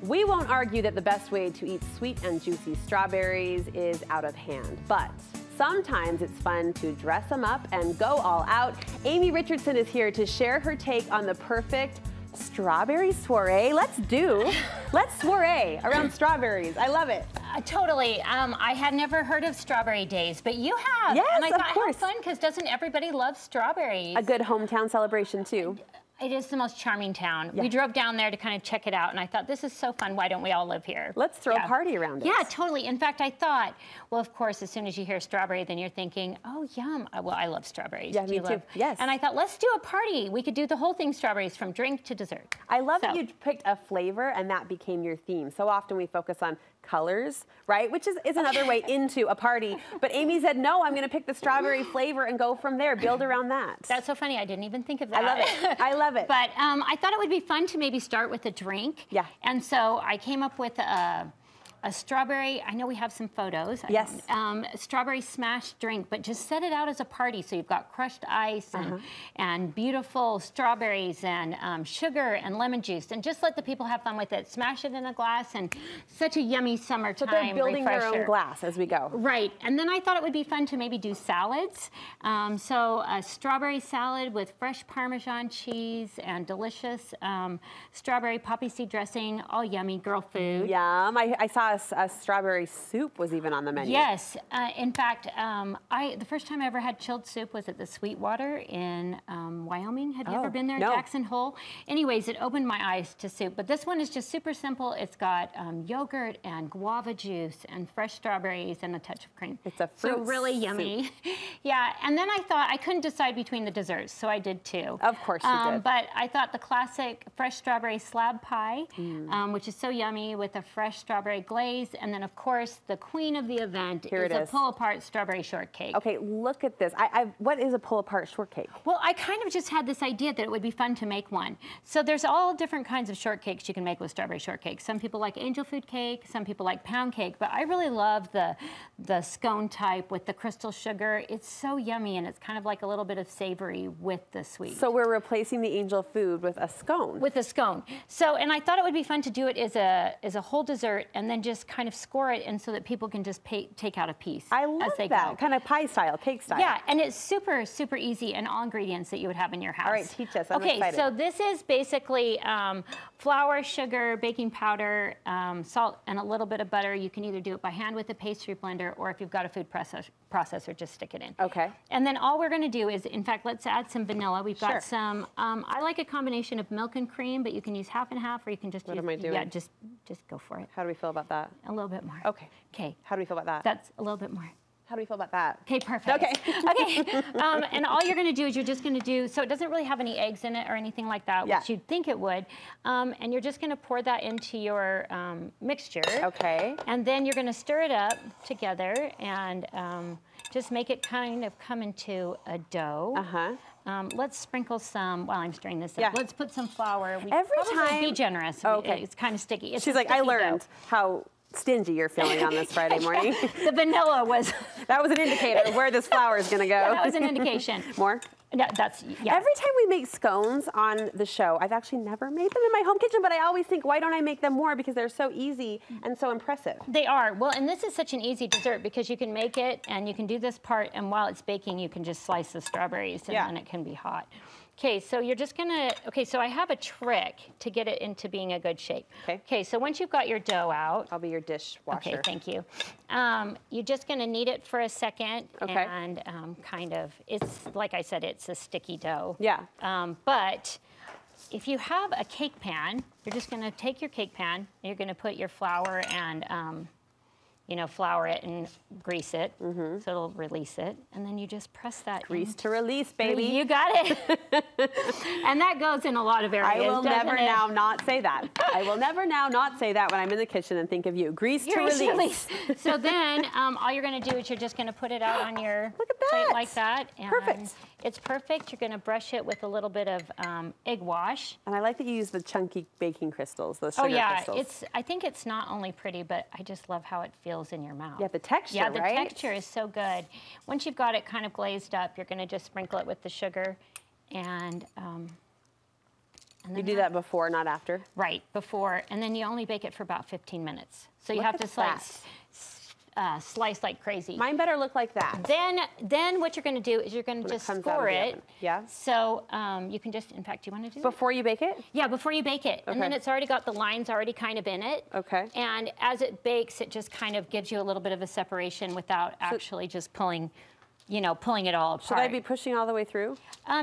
We won't argue that the best way to eat sweet and juicy strawberries is out of hand, but sometimes it's fun to dress them up and go all out. Amy Richardson is here to share her take on the perfect strawberry soiree. Let's soiree around strawberries. I love it. Totally. I had never heard of strawberry days, but you have. Yes, and I thought, of course. how fun, because doesn't everybody love strawberries? A good hometown celebration too. It is the most charming town. Yeah. We drove down there to kind of check it out, and I thought, this is so fun. Why don't we all live here? Let's throw a party around it. Yeah, totally. In fact, I thought, well, of course, as soon as you hear strawberry, then you're thinking, oh, yum. Well, I love strawberries. Yeah, me too. Yes. And I thought, let's do a party. We could do the whole thing strawberries, from drink to dessert. I love that you picked a flavor and that became your theme. So often we focus on colors, right? Which is another way into a party. But Amy said, no, I'm going to pick the strawberry flavor and go from there, build around that. That's so funny. I didn't even think of that. I love it. I love it. But I thought it would be fun to maybe start with a drink. Yeah. And so I came up with a strawberry, I know we have some photos. Yes. Strawberry smash drink, but just set it out as a party. So you've got crushed ice and beautiful strawberries and sugar and lemon juice, and just let the people have fun with it. Smash it in a glass, and such a yummy summertime refresher. So they're building refresher. their own glass as we go. Right. And then I thought it would be fun to maybe do salads. So a strawberry salad with fresh Parmesan cheese and delicious strawberry poppy seed dressing, all yummy girl food. Yum. I saw a strawberry soup was even on the menu. Yes. In fact, the first time I ever had chilled soup was at the Sweetwater in Wyoming. Have you ever been there? No. Jackson Hole? Anyways, it opened my eyes to soup. But this one is just super simple. It's got yogurt and guava juice and fresh strawberries and a touch of cream. It's a fruit So really yummy. Yeah. And then I thought I couldn't decide between the desserts, so I did two. Of course you did. But I thought the classic fresh strawberry slab pie, which is so yummy, with a fresh strawberry glaze. And then, of course, the queen of the event is a pull-apart strawberry shortcake. Okay, look at this. What is a pull-apart shortcake? Well, I kind of just had this idea that it would be fun to make one. So there's all different kinds of shortcakes you can make with strawberry shortcake. Some people like angel food cake, some people like pound cake, but I really love the scone type with the crystal sugar. It's so yummy, and it's kind of like a little bit of savory with the sweet. So we're replacing the angel food with a scone. With a scone. So, and I thought it would be fun to do it as a whole dessert, and then just kind of score it, and so that people can just take out a piece. I love as they that. go. Kind of pie style, cake style. Yeah, and it's super, super easy, and all ingredients that you would have in your house. All right, teach us. I'm okay, excited. so this is basically flour, sugar, baking powder, salt, and a little bit of butter. You can either do it by hand with a pastry blender, or if you've got a food processor, just stick it in. Okay. And then all we're going to do is, in fact, let's add some vanilla. We've got some, I like a combination of milk and cream, but you can use half and half, or you can just use, am I doing? Yeah, just go for it. How do we feel about that? A little bit more. Okay. Okay. How do we feel about that? That's a little bit more. How do we feel about that? Okay, perfect. Okay. Okay. And all you're going to do is you're just going to do, so it doesn't really have any eggs in it or anything like that, which you'd think it would. And you're just going to pour that into your mixture. Okay. And then you're going to stir it up together and just make it kind of come into a dough. Let's sprinkle some, while I'm stirring this up, let's put some flour. Every time. Be generous. Okay. It's kind of sticky. It's She's like, I learned how stingy you're feeling on this Friday morning. The vanilla was... That was an indicator where this flour is going to go. Yeah, that was an indication. More? No, that's, yeah. Every time we make scones on the show, I've actually never made them in my home kitchen, but I always think, why don't I make them more? Because they're so easy and so impressive. They are. Well, and this is such an easy dessert because you can make it and you can do this part, and while it's baking, you can just slice the strawberries and then it can be hot. Okay, so you're just gonna, so I have a trick to get it into being a good shape. Okay, so once you've got your dough out. I'll be your dishwasher. Okay, thank you. You're just gonna knead it for a second and kind of, it's, like I said, it's a sticky dough. Yeah. But if you have a cake pan, you're just gonna take your cake pan, and you're gonna put your flour and flour it and grease it, so it'll release it, and then you just press that Grease to release, baby. You got it. And that goes in a lot of areas. I will never now not say that. I will never now not say that when I'm in the kitchen and think of you. Grease to release. So then all you're going to do is you're just going to put it out on your plate like that. And perfect. It's perfect. You're going to brush it with a little bit of egg wash. And I like that you use the chunky baking crystals, those sugar crystals. I think it's not only pretty, but I just love how it feels in your mouth. Yeah, the texture, Yeah, the texture is so good. Once you've got it kind of glazed up, you're going to just sprinkle it with the sugar and And you do that before, not after? Right, before, and then you only bake it for about 15 minutes. So you have to slice like crazy. Mine better look like that. Then what you're going to do is you're going to just score it. Yeah. So you can just, in fact, do you want to do that? Before you bake it? Yeah, before you bake it. Okay. And then it's already got the lines already kind of in it. Okay. And as it bakes, it just kind of gives you a little bit of a separation without actually just pulling it all apart. Should I be pushing all the way through?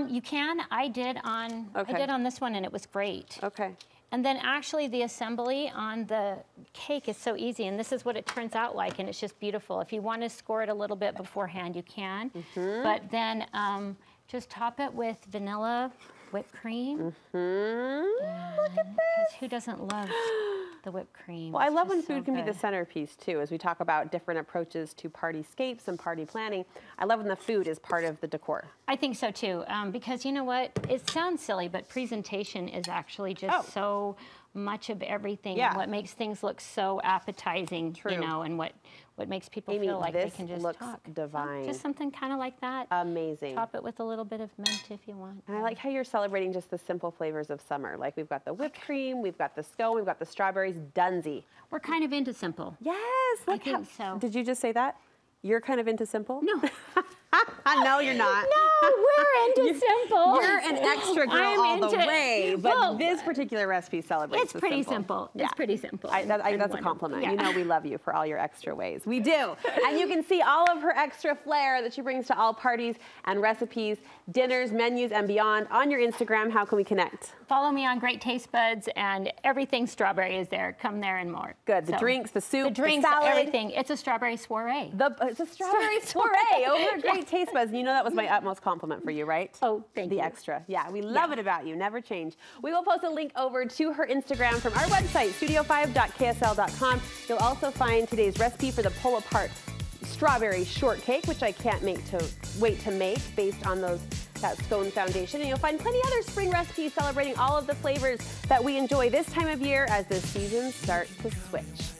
You can. I did on this one, and it was great. Okay. And then actually the assembly on the cake is so easy, and this is what it turns out like, and it's just beautiful. If you want to score it a little bit beforehand, you can. But then just top it with vanilla whipped cream. Look at this. Because who doesn't love the whipped cream? Well, I love when food can be the centerpiece too, as we talk about different approaches to partyscapes and party planning. I love when the food is part of the decor. I think so too, because you know what? It sounds silly, but presentation is actually just so much of everything. Yeah. And what makes things look so appetizing, True. you know, and what makes people Amy, feel like they this can just looks talk. divine. Just something kind of like that. Amazing. Top it with a little bit of mint if you want. And I like how you're celebrating just the simple flavors of summer. Like we've got the whipped cream, we've got the scone, we've got the strawberries, Dunsey. We're kind of into simple. Yes, I think so. Did you just say that? You're kind of into simple? No. No, you're not. No, we're into simple. You're an extra girl all the way, but well, this particular recipe celebrates It's pretty simple. Yeah. It's pretty simple. That's a compliment. Yeah. You know we love you for all your extra ways. We do. And you can see all of her extra flair that she brings to all parties and recipes, dinners, menus, and beyond on your Instagram. How can we connect? Follow me on Great Taste Buds, and everything strawberry is there. Come there and more. Good. The drinks, the soup, the drinks, salad. everything. It's a strawberry soiree. It's a strawberry soiree over at Great Taste Buds. And you know that was my utmost compliment for you, right? Oh, thank you. The extra. Yeah, we love it about you. Never change. We will post a link over to her Instagram from our website, studio5.ksl.com. You'll also find today's recipe for the pull-apart strawberry shortcake, which I can't wait to make based on that scone foundation. And you'll find plenty other spring recipes celebrating all of the flavors that we enjoy this time of year as the seasons start to switch.